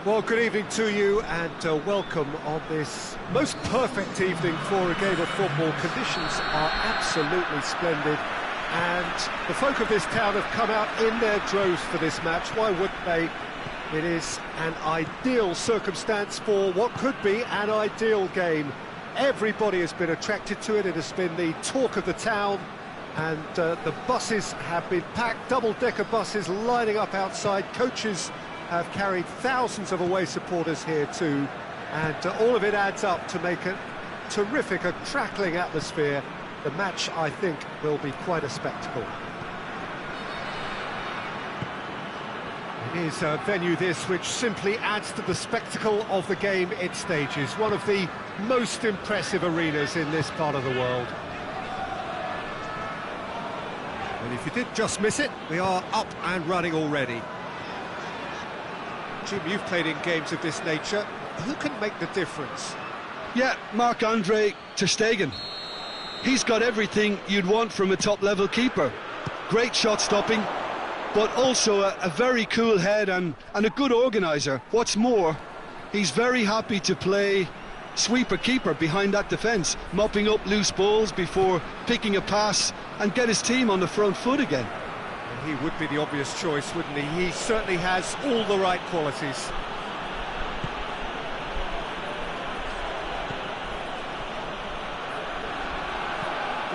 Well, good evening to you and welcome on this most perfect evening for a game of football. Conditions are absolutely splendid and the folk of this town have come out in their droves for this match. Why wouldn't they? It is an ideal circumstance for what could be an ideal game. Everybody has been attracted to it. It has been the talk of the town, and the buses have been packed, double-decker buses lining up outside. Coaches have carried thousands of away supporters here too, and all of it adds up to make a terrific, a crackling atmosphere. The match, I think, will be quite a spectacle. It is a venue this which simply adds to the spectacle of the game it stages. One of the most impressive arenas in this part of the world. And if you did just miss it, we are up and running already. Jim, you've played in games of this nature. Who can make the difference? Yeah, Marc-Andre ter Stegen. He's got everything you'd want from a top-level keeper. Great shot-stopping, but also a very cool head and a good organiser. What's more, he's very happy to play sweeper-keeper behind that defence, mopping up loose balls before picking a pass and get his team on the front foot again. He would be the obvious choice, wouldn't he? He certainly has all the right qualities.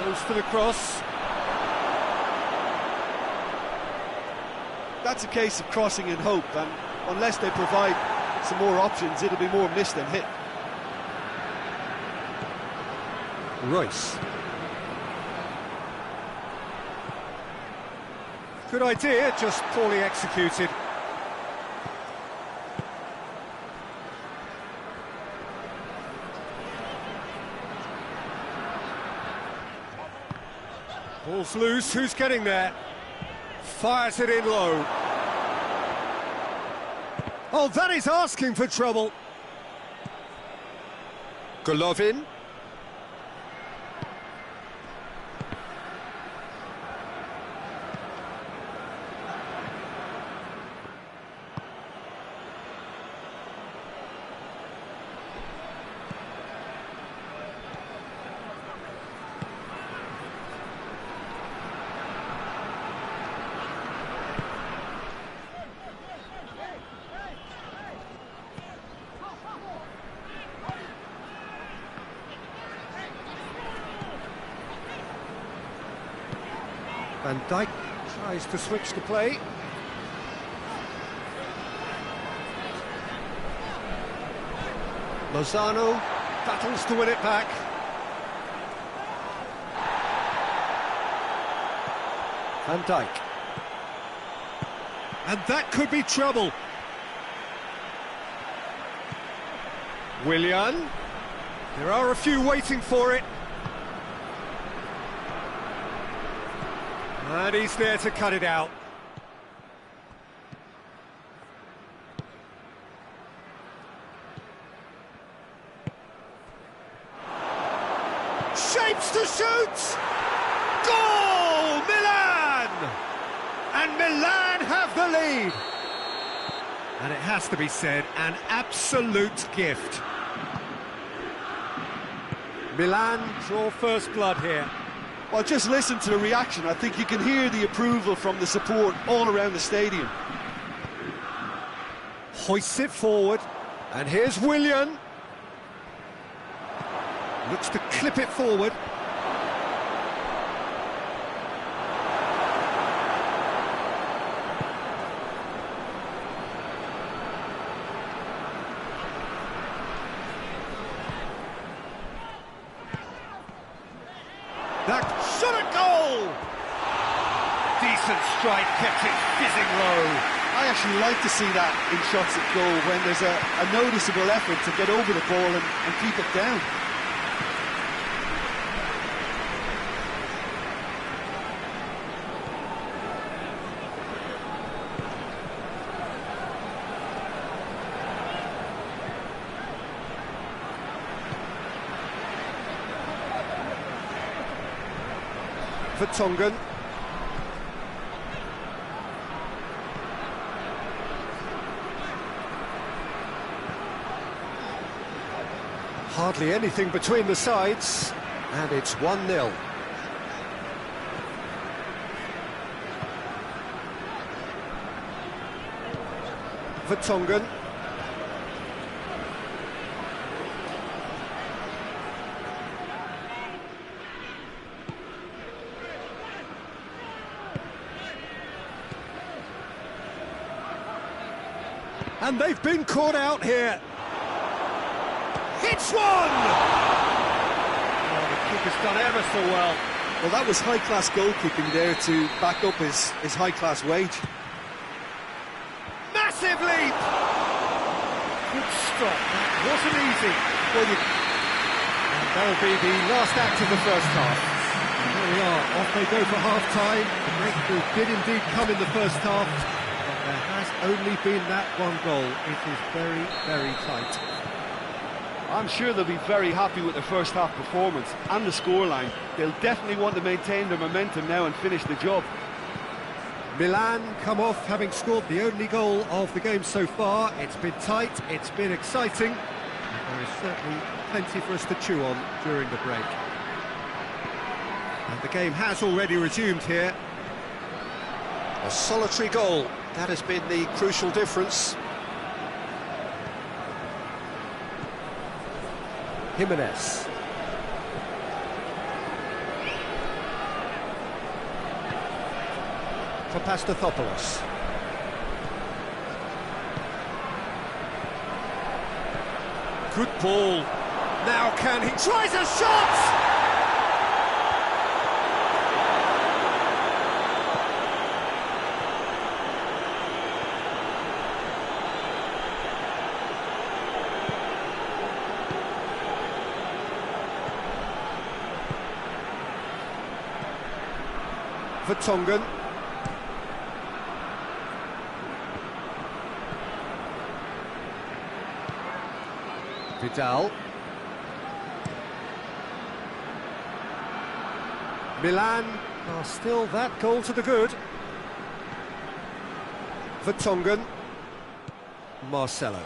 Goes for the cross. That's a case of crossing in hope, and unless they provide some more options, it'll be more missed than hit. Royce. Good idea, just poorly executed. Ball's loose, who's getting there? Fires it in low. Oh, that is asking for trouble. Golovin. Van Dijk tries to switch the play. Lozano battles to win it back. Van Dijk. And that could be trouble. Willian. There are a few waiting for it. And he's there to cut it out. Shapes to shoot! Goal! Milan! And Milan have the lead. And it has to be said, an absolute gift. Milan draw first blood here. Well, just listen to the reaction. I think you can hear the approval from the support all around the stadium. Hoists it forward, and here's Willian. Looks to clip it forward. That shot at goal! Decent strike, kept it fizzing low. I actually like to see that in shots at goal when there's a noticeable effort to get over the ball and keep it down. Vertonghen. Hardly anything between the sides, and it's 1-0. Vertonghen. And they've been caught out here. It's one! Oh, the keeper's done ever so well. Well, that was high-class goalkeeping there to back up his high-class wage. Massive leap! Good stop, that wasn't easy. Well, And that'll be the last act of the first half. And here we are, off they go for half-time. The breakthrough did indeed come in the first half, but there has only been that one goal. It is very, very tight. I'm sure they'll be very happy with their first half performance and the scoreline. They'll definitely want to maintain their momentum now and finish the job. Milan come off having scored the only goal of the game so far. It's been tight, it's been exciting, and there is certainly plenty for us to chew on during the break. And the game has already resumed here. A solitary goal, that has been the crucial difference. Jimenez. For Pastathopoulos. Good ball. Now can he tries a shot! Vertonghen. Vidal. Milan are still that goal to the good. Vertonghen. Marcelo.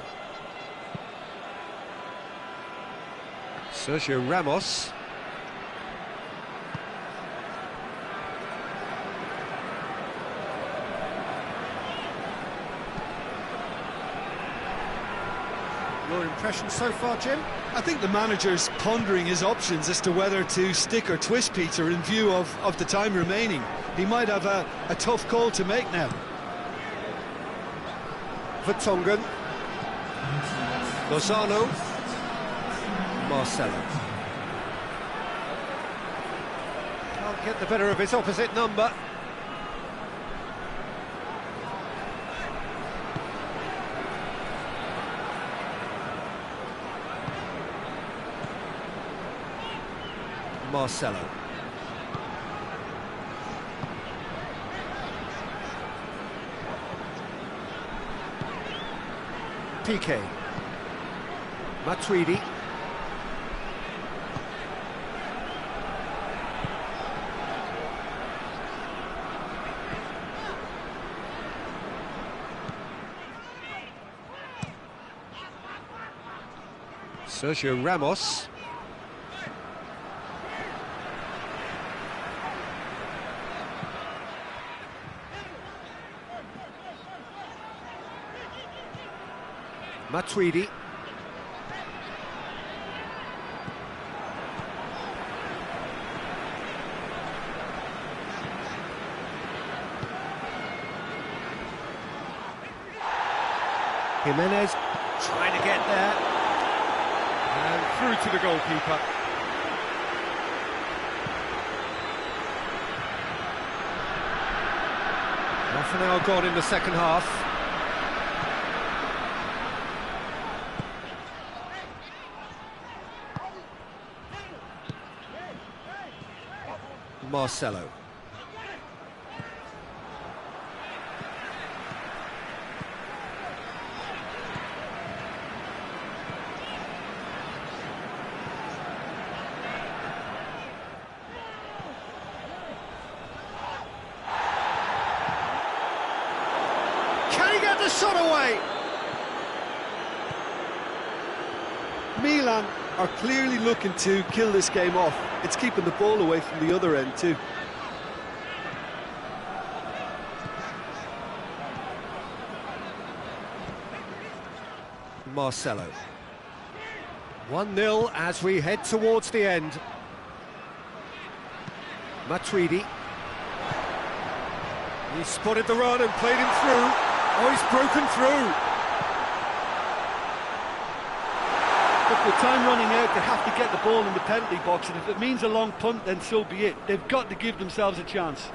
Sergio Ramos. Your impression so far, Jim? I think the manager's pondering his options as to whether to stick or twist Peter in view of the time remaining. He might have a tough call to make now. Vertonghen. Lozano. Marcelo. Can't get the better of his opposite number. Marcelo. PK. Matuidi. Sergio Ramos. Matuidi. Jimenez trying to get there. And through to the goalkeeper. Half an hour gone in the second half. Marcelo. Can he get the shot away? Milan are clearly looking to kill this game off. It's keeping the ball away from the other end too. Marcelo. 1-0 as we head towards the end. Matuidi. He spotted the run and played him through. Oh, he's broken through. Look, with time running out, they have to get the ball in the penalty box, and if it means a long punt, then so be it. They've got to give themselves a chance.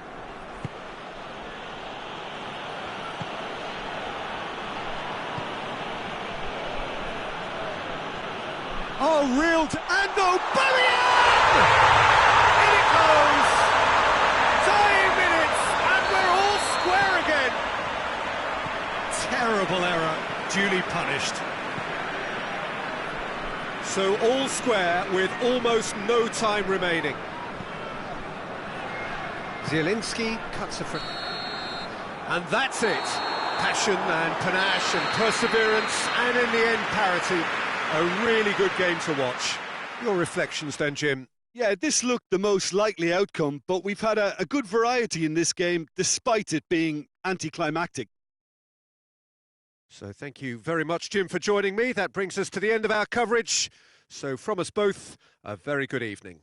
Oh, reeled and Aubameyang! In it goes! Dying minutes, and we're all square again. Terrible error, duly punished. So all square with almost no time remaining. Zielinski cuts a front. And that's it. Passion and panache and perseverance, and in the end parity. A really good game to watch. Your reflections then, Jim? Yeah, this looked the most likely outcome, but we've had a good variety in this game, despite it being anticlimactic. So thank you very much, Jim, for joining me. That brings us to the end of our coverage. So from us both, a very good evening.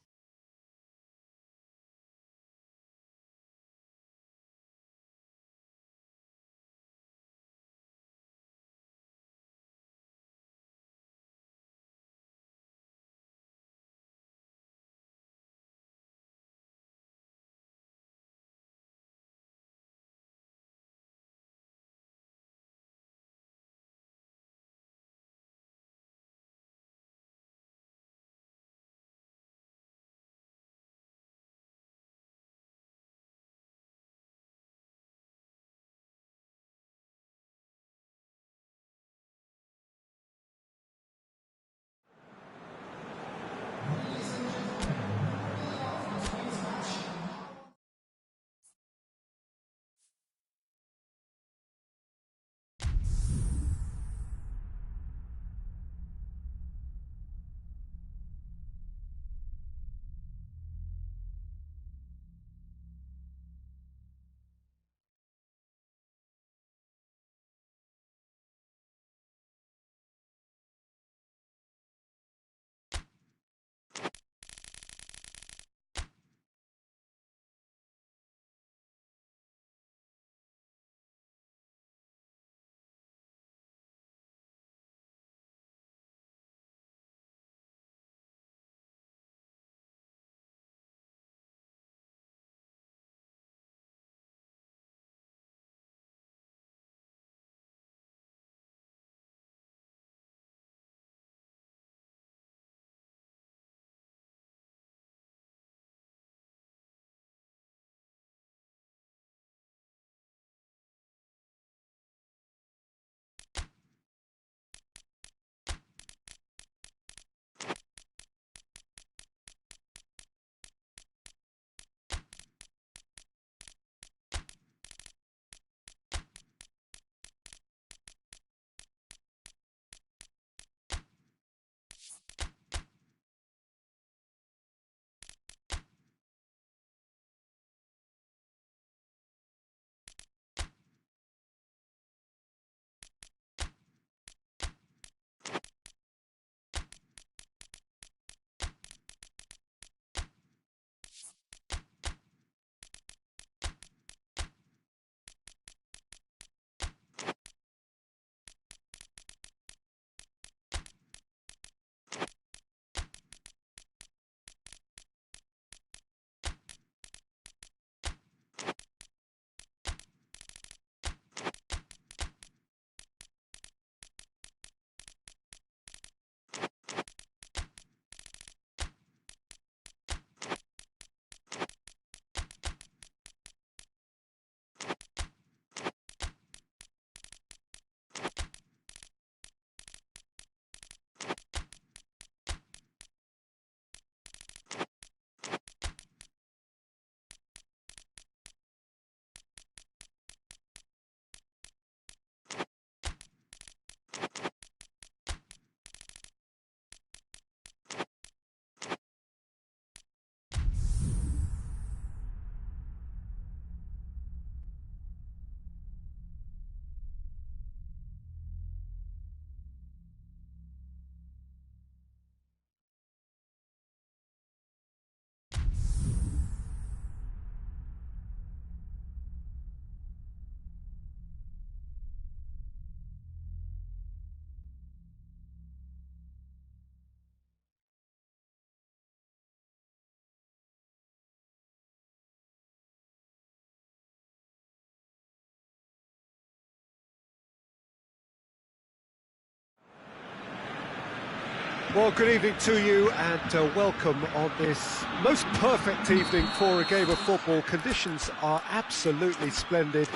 Well, good evening to you and welcome on this most perfect evening for a game of football. Conditions are absolutely splendid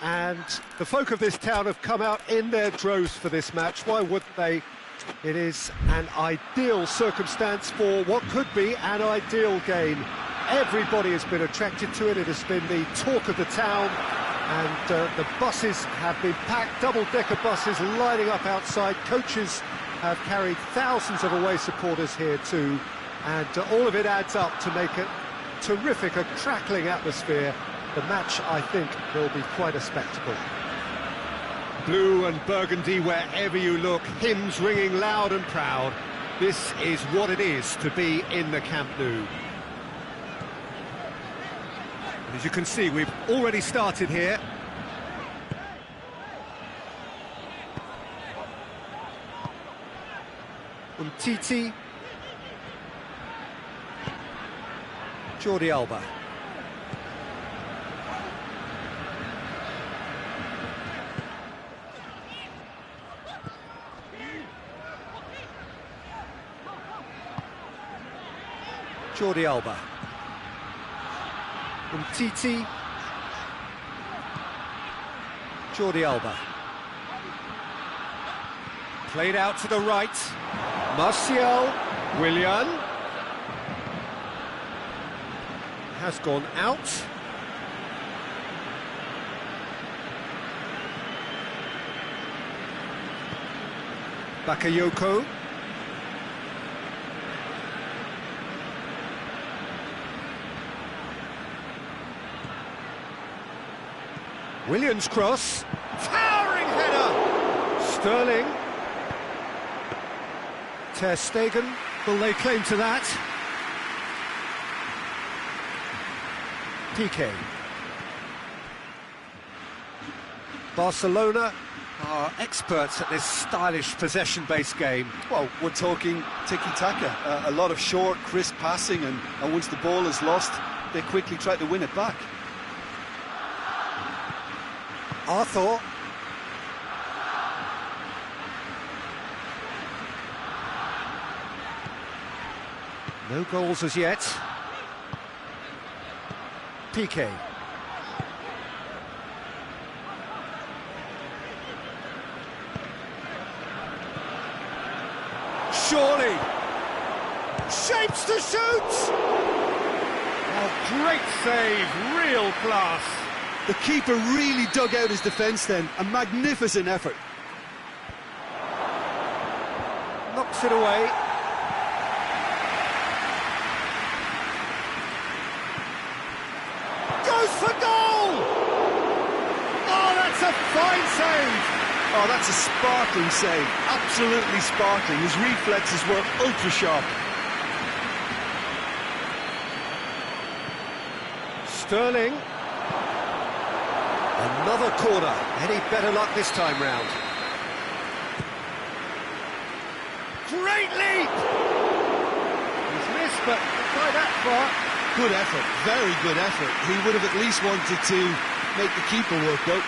and the folk of this town have come out in their droves for this match. Why wouldn't they? It is an ideal circumstance for what could be an ideal game. Everybody has been attracted to it. It has been the talk of the town and the buses have been packed, double-decker buses lining up outside. Coaches have carried thousands of away supporters here too, and all of it adds up to make it terrific, a crackling atmosphere. The match, I think, will be quite a spectacle. Blue and burgundy wherever you look, hymns ringing loud and proud. This is what it is to be in the Camp Nou. And as you can see, we've already started here. Titi, Jordi Alba, Jordi Alba, Titi, Jordi Alba, played out to the right. Martial, Willian, has gone out. Bakayoko. Willian's cross, towering header. Sterling. Ter Stegen, will lay claim to that? Piqué. Barcelona are experts at this stylish possession-based game. Well, we're talking tiki-taka, a lot of short, crisp passing, and once the ball is lost, they quickly try to win it back. Arthur. No goals as yet. Piqué. Surely. Shapes to shoot! Oh, great save, real class. The keeper really dug out his defence then, a magnificent effort. Knocks it away. Goes for goal! Oh, that's a fine save! Oh, that's a sparkling save, absolutely sparkling. His reflexes were ultra-sharp. Sterling. Another corner. Any better luck this time round? Great leap! He's missed, but not by that far. Good effort, very good effort. He would have at least wanted to make the keeper work though.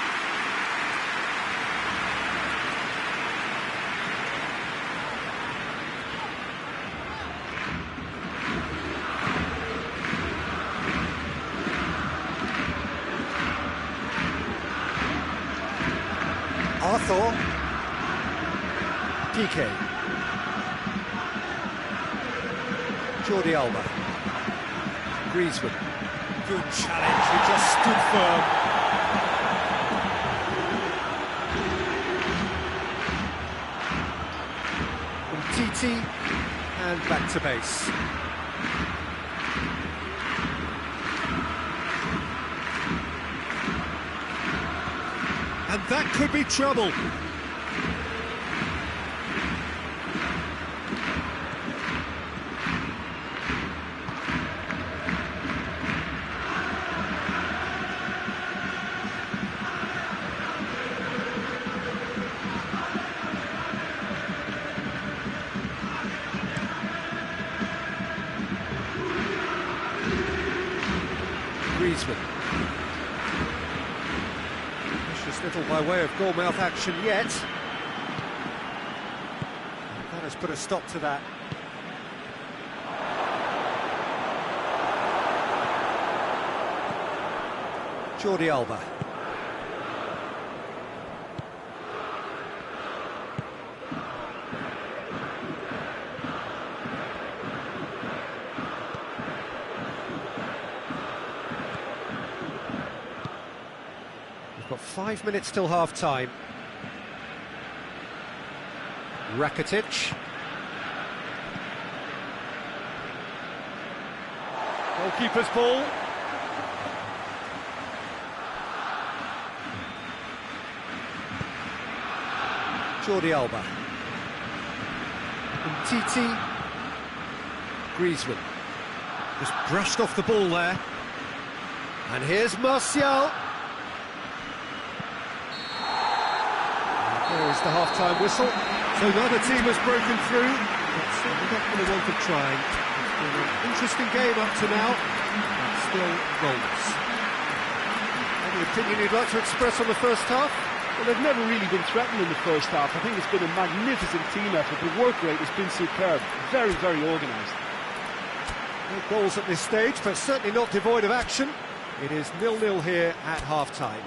Arthur. Piqué. Jordi Alba. Griezmann. Good challenge, he just stood firm. Titi, and back to base. And that could be trouble. Griezmann. Vicious little by way of goal mouth action yet. That has put a stop to that. Jordi Alba. We've got 5 minutes till half-time. Rakitic. Goalkeeper's ball. Jordi Alba. Titi. Griezmann. Just brushed off the ball there. And here's Martial. There is the half-time whistle. So neither team has broken through. It's certainly not going to want to try. It's been an interesting game up to now. And still goals. Any opinion you'd like to express on the first half? Well, they've never really been threatened in the first half. I think it's been a magnificent team effort. The work rate has been superb. Very, very organised. No goals at this stage, but certainly not devoid of action. It is 0-0 here at half-time.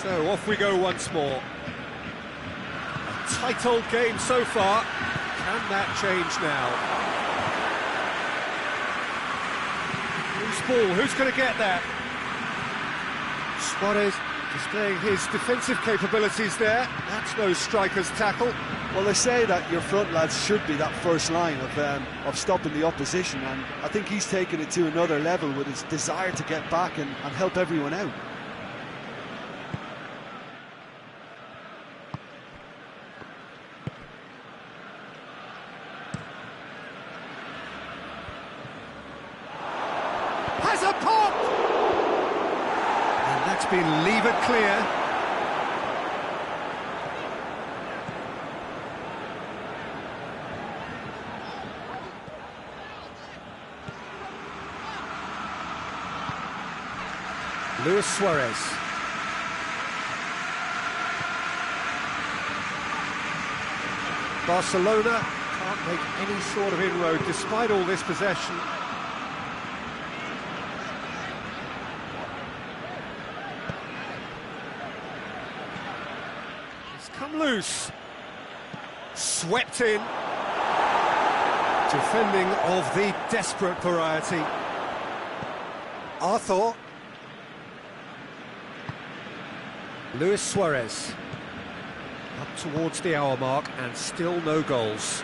So off we go once more. A tight old game so far. Can that change now? Loose ball, who's going to get that? Suarez displaying his defensive capabilities there. That's no striker's tackle. Well, they say that your front lads should be that first line of stopping the opposition, and I think he's taken it to another level with his desire to get back and help everyone out. Has a pop! And that's been levered clear. Luis Suarez. Barcelona can't make any sort of inroad despite all this possession. It's come loose. Swept in. Defending of the desperate variety. Arthur. Luis Suarez. Up towards the hour mark and still no goals.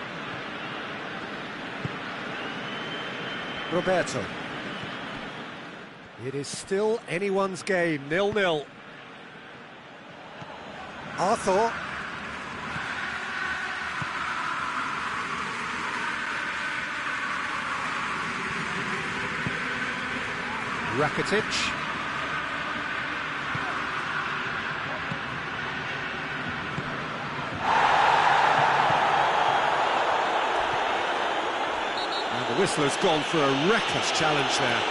Roberto. It is still anyone's game, 0-0. Arthur. Rakitic. The whistler's gone for a reckless challenge there.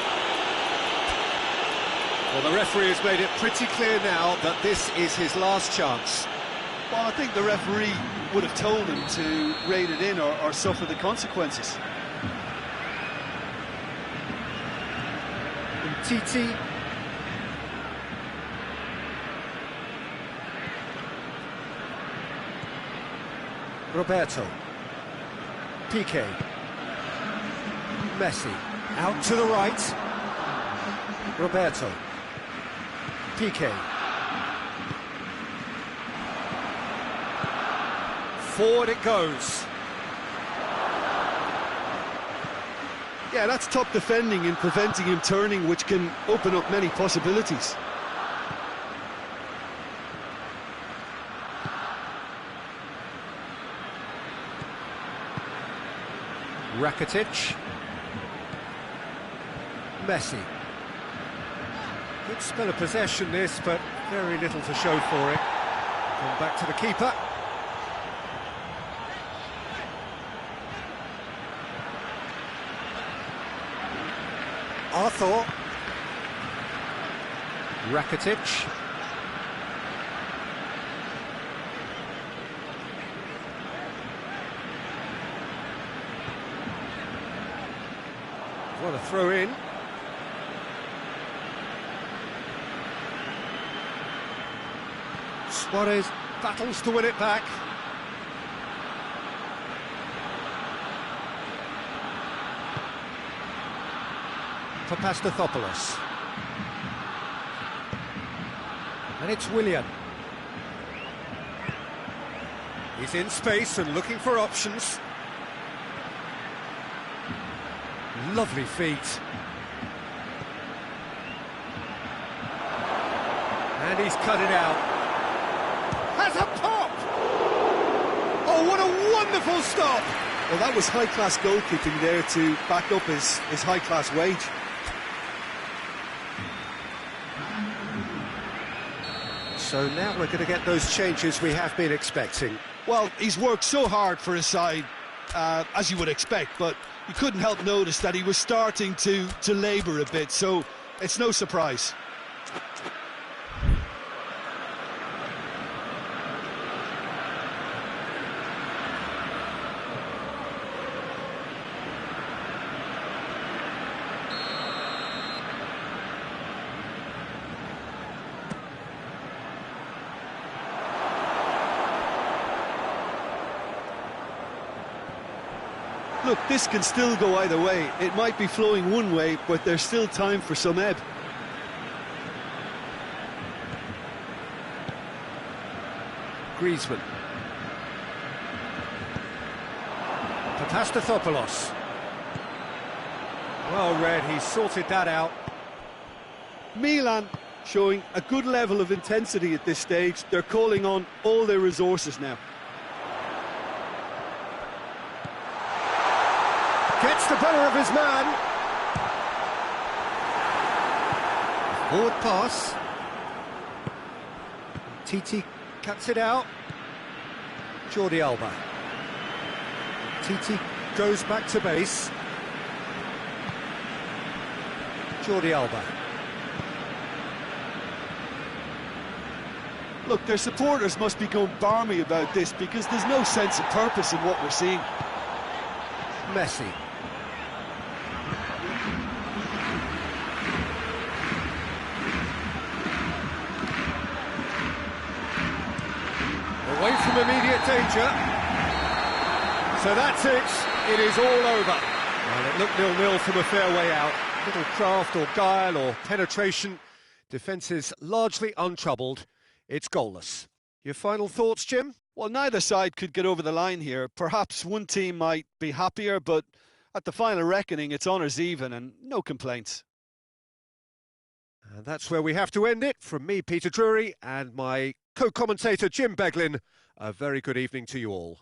Well, the referee has made it pretty clear now that this is his last chance. Well, I think the referee would have told him to rate it in or suffer the consequences. Titi. Roberto. Piqué. Messi, out to the right. Roberto. Piqué. Forward it goes. Yeah, that's top defending and preventing him turning, which can open up many possibilities. Rakitic. Messi. Good spell of possession this, but very little to show for it. Come back to the keeper. Arthur. Rakitic. What a throw in. Suarez battles to win it back. For Pastathopoulos. And it's Willian. He's in space and looking for options. Lovely feet. And he's cut it out. Has a pop! Oh, what a wonderful stop! Well, that was high-class goalkeeping there to back up his high-class wage. So now we're going to get those changes we have been expecting. Well, he's worked so hard for his side, as you would expect, but you couldn't help notice that he was starting to labour a bit, so it's no surprise. Look, this can still go either way. It might be flowing one way, but there's still time for some ebb. Griezmann. For Pastathopoulos. Well read, he sorted that out. Milan showing a good level of intensity at this stage. They're calling on all their resources now. Gets the better of his man. Forward pass. Titi cuts it out. Jordi Alba. Titi goes back to base. Jordi Alba. Look, their supporters must be going barmy about this because there's no sense of purpose in what we're seeing. Messi. Away from immediate danger. So that's it. It is all over. And it looked 0-0 from a fair way out. Little craft or guile or penetration. Defence is largely untroubled. It's goalless. Your final thoughts, Jim? Well, neither side could get over the line here. Perhaps one team might be happier, but at the final reckoning, it's honours even and no complaints. And that's where we have to end it. From me, Peter Drury, and my co-commentator, Jim Beglin, a very good evening to you all.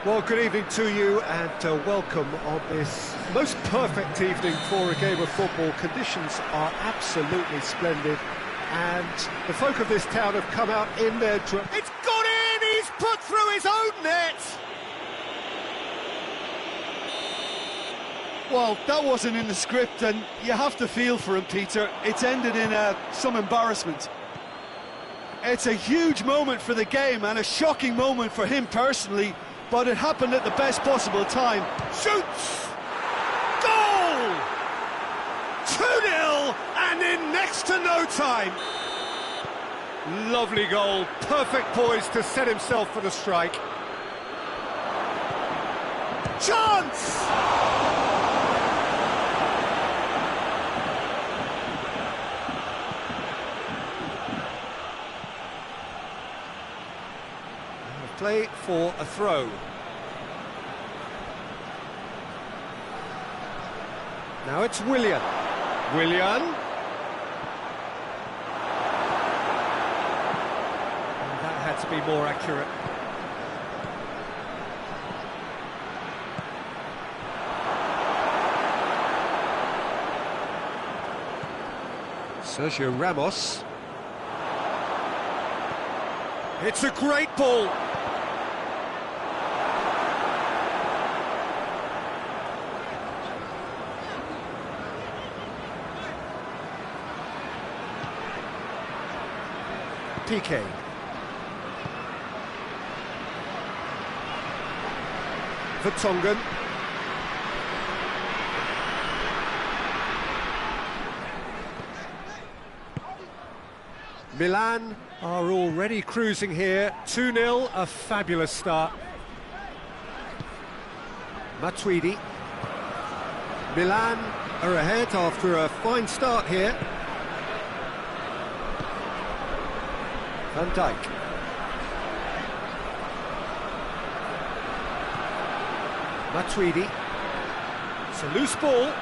Well, good evening to you and welcome on this most perfect evening for a game of football. Conditions are absolutely splendid and the folk of this town have come out in their... It's got in! He's put through his own net! Well, that wasn't in the script, and you have to feel for him, Peter. It's ended in some embarrassment. It's a huge moment for the game and a shocking moment for him personally, but it happened at the best possible time. Shoots! Goal! 2-0 and in next to no time. Lovely goal, perfect poise to set himself for the strike. Chance! Play for a throw. Now it's Willian. Willian. And that had to be more accurate. Sergio Ramos. It's a great ball. PK. Vertonghen. Milan are already cruising here. 2-0, a fabulous start. Matuidi. Milan are ahead after a fine start here. Van Dijk. Matuidi. It's a loose ball.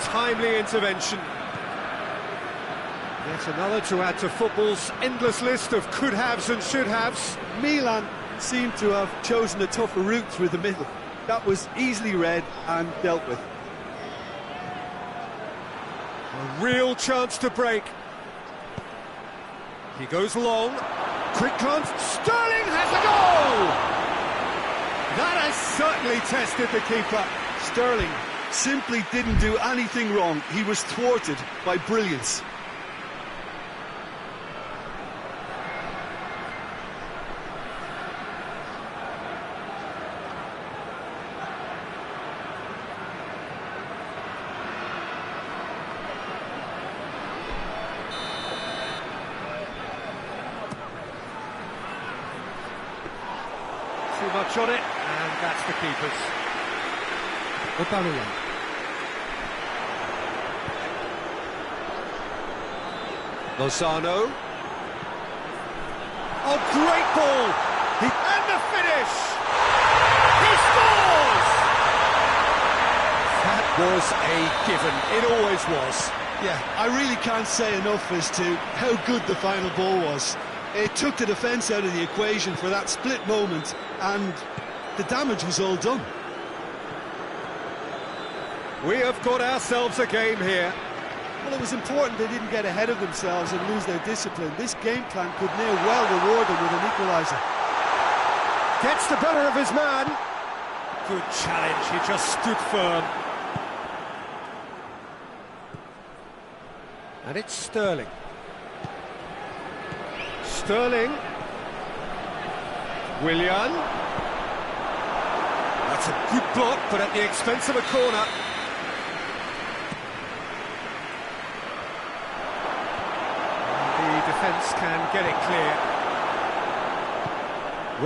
Timely intervention. Yet another to add to football's endless list of could-haves and should-haves. Milan seemed to have chosen a tougher route through the middle. That was easily read and dealt with. A real chance to break. He goes long. Quick glance. Sterling has a goal! That has certainly tested the keeper. Sterling simply didn't do anything wrong. He was thwarted by brilliance. Too much on it, and that's the keeper's. Aubameyang. Lozano. Oh, great ball! And the finish! He scores! That was a given. It always was. Yeah, I really can't say enough as to how good the final ball was. It took the defence out of the equation for that split moment, and the damage was all done. We have got ourselves a game here. Well, it was important they didn't get ahead of themselves and lose their discipline. This game plan could now well reward them with an equaliser. Gets the better of his man. Good challenge, he just stood firm. And it's Sterling. Sterling. Willian. That's a good block, but at the expense of a corner. The defence can get it clear.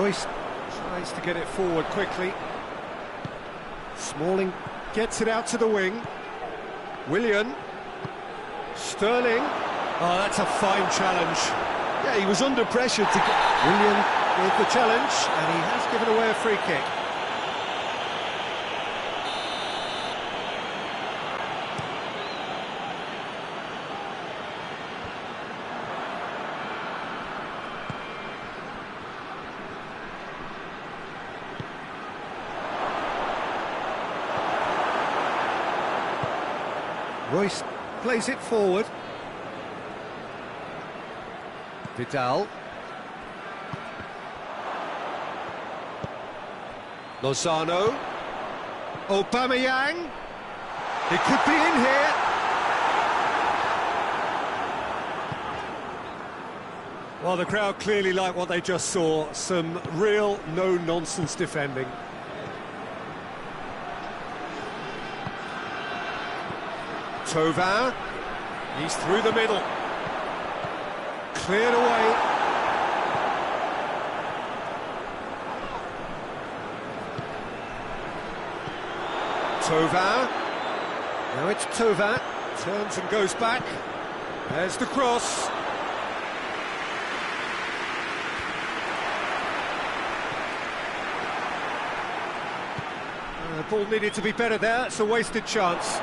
Royce tries to get it forward quickly. Smalling gets it out to the wing. Willian. Sterling. Oh, that's a fine challenge. Yeah, he was under pressure to get... Willian with the challenge, and he has given away a free kick. Royce plays it forward. Vidal. Lozano. Aubameyang. He could be in here. Well, the crowd clearly like what they just saw. Some real no-nonsense defending. Tovin. He's through the middle. Cleared away. Tovin. Now it's Tovin. Turns and goes back. There's the cross. The ball needed to be better there. It's a wasted chance.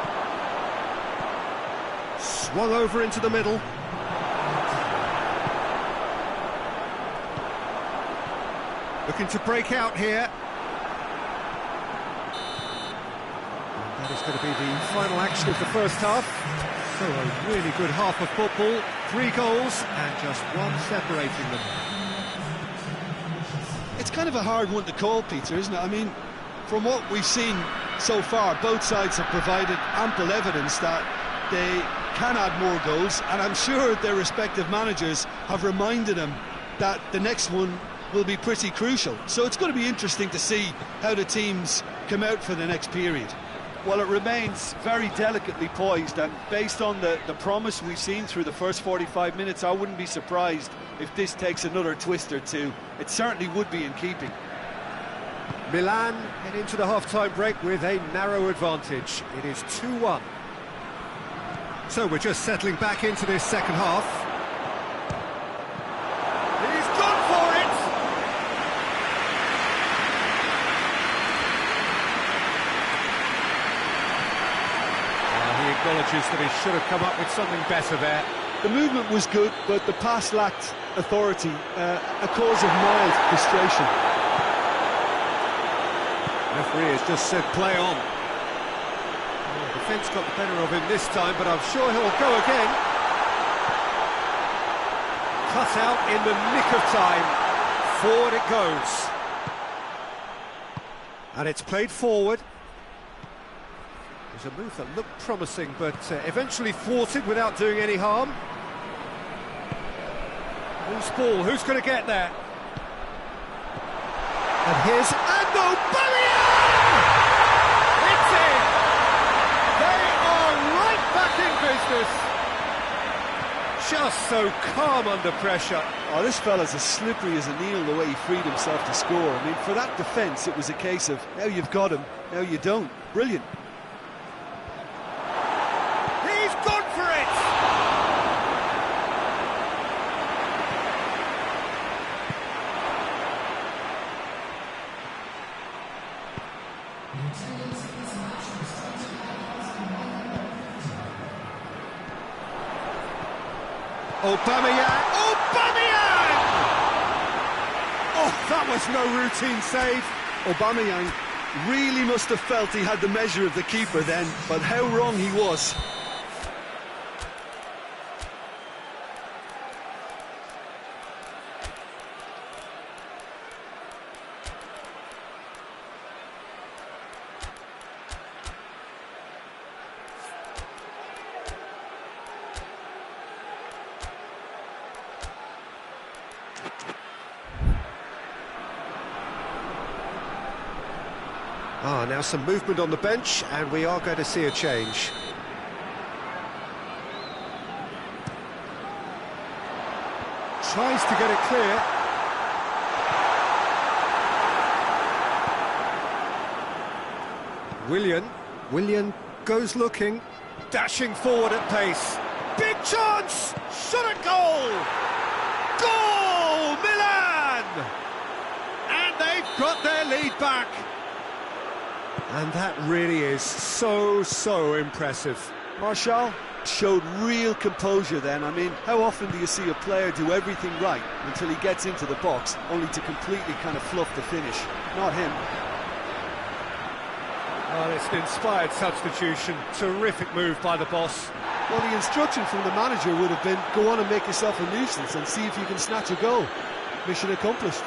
Swung over into the middle. Looking to break out here. And that is going to be the final action of the first half. So a really good half of football. 3 goals and just one separating them. It's kind of a hard one to call, Peter, isn't it? I mean, from what we've seen so far, both sides have provided ample evidence that they can add more goals, and I'm sure their respective managers have reminded them that the next one will be pretty crucial. So it's going to be interesting to see how the teams come out for the next period. Well, it remains very delicately poised, and based on the promise we've seen through the first 45 minutes, I wouldn't be surprised if this takes another twist or two. It certainly would be in keeping. Milan head into the half-time break with a narrow advantage. It is 2-1. So we're just settling back into this second half. He's gone for it! He acknowledges that he should have come up with something better there. The movement was good, but the pass lacked authority, a cause of mild frustration. Referee has just said play on. Well, the defence got the better of him this time, but I'm sure he'll go again. Cut out in the nick of time. Forward it goes. And it's played forward. There's a move that looked promising, but eventually thwarted without doing any harm. Who's ball? Who's going to get there? And here's Aubameyang! It's in! They are right back in business. Just so calm under pressure. Oh, this fella's as slippery as a needle the way he freed himself to score. I mean, for that defence, it was a case of now you've got him, now you don't. Brilliant. He's gone for it! Aubameyang! Aubameyang! Oh, that was no routine save. Aubameyang really must have felt he had the measure of the keeper then, but how wrong he was. Now some movement on the bench, and we are going to see a change. Tries to get it clear. Willian goes looking, dashing forward at pace. Big chance! Shot at goal! Goal! Milan! And they've got their lead back. And that really is so impressive. Martial showed real composure then. I mean, how often do you see a player do everything right until he gets into the box, only to completely kind of fluff the finish? Not him. Well, it's an inspired substitution. Terrific move by the boss. Well, the instruction from the manager would have been, go on and make yourself a nuisance and see if you can snatch a goal. Mission accomplished.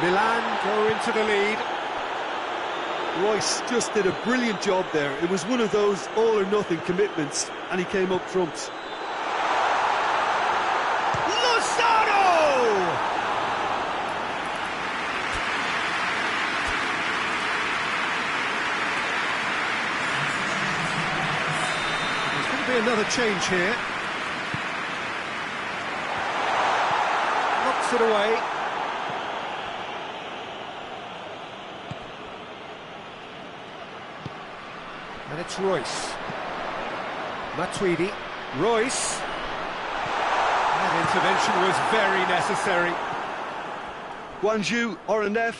Milan go into the lead. Royce just did a brilliant job there. It was one of those all-or-nothing commitments, and he came up trumps. Lozano! There's going to be another change here. Knocks it away. And it's Royce. Matuidi. Royce. That intervention was very necessary. Guangzhou, RNF,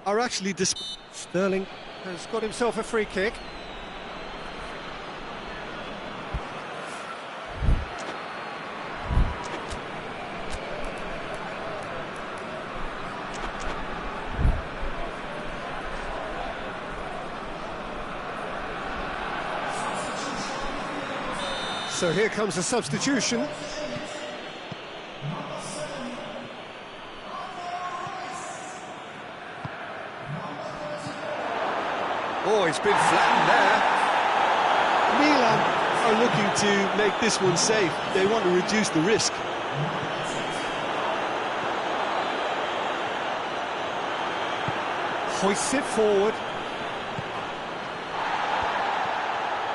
are actually Sterling has got himself a free kick. So here comes a substitution. Oh, he's been flattened there. Milan are looking to make this one safe. They want to reduce the risk. Hoists it forward.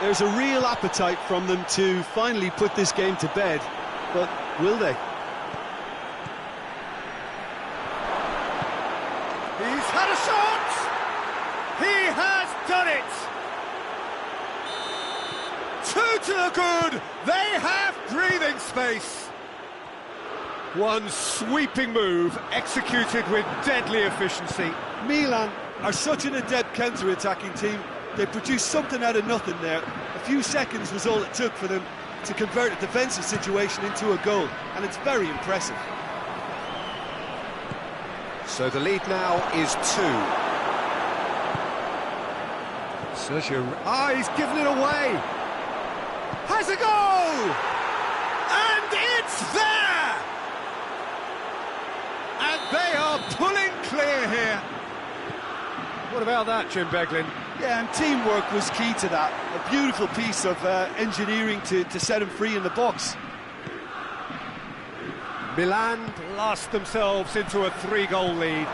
There's a real appetite from them to finally put this game to bed, but will they? He's had a shot! He has done it! Two to the good! They have breathing space! One sweeping move, executed with deadly efficiency. Milan are such an adept counter-attacking team. They produced something out of nothing there. A few seconds was all it took for them to convert a defensive situation into a goal, and it's very impressive. So the lead now is 2. Sergio... Ah, he's given it away! Has a goal! And it's there! And they are pulling clear here. What about that, Jim Beglin? Yeah, and teamwork was key to that. A beautiful piece of engineering to set him free in the box. Milan blast themselves into a 3-goal lead.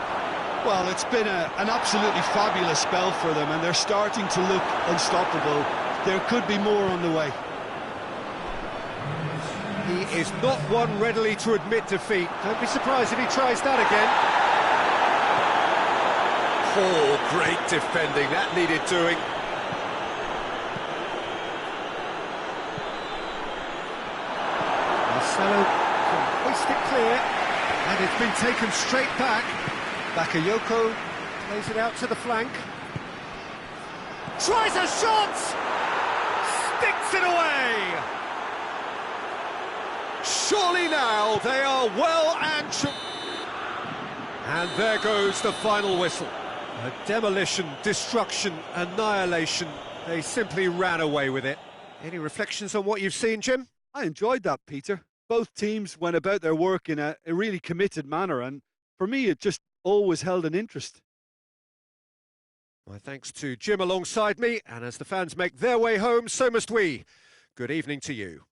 Well, it's been an absolutely fabulous spell for them, and they're starting to look unstoppable. There could be more on the way. He is not one readily to admit defeat. Don't be surprised if he tries that again. Oh, great defending, that needed doing. Marcelo can hoist it clear, and it's been taken straight back. Bakayoko plays it out to the flank. Tries a shot! Sticks it away! Surely now they are well and... And there goes the final whistle. A demolition, destruction, annihilation. They simply ran away with it. Any reflections on what you've seen, Jim? I enjoyed that, Peter. Both teams went about their work in a really committed manner, and for me it just always held an interest. My thanks to Jim alongside me, and as the fans make their way home, so must we. Good evening to you.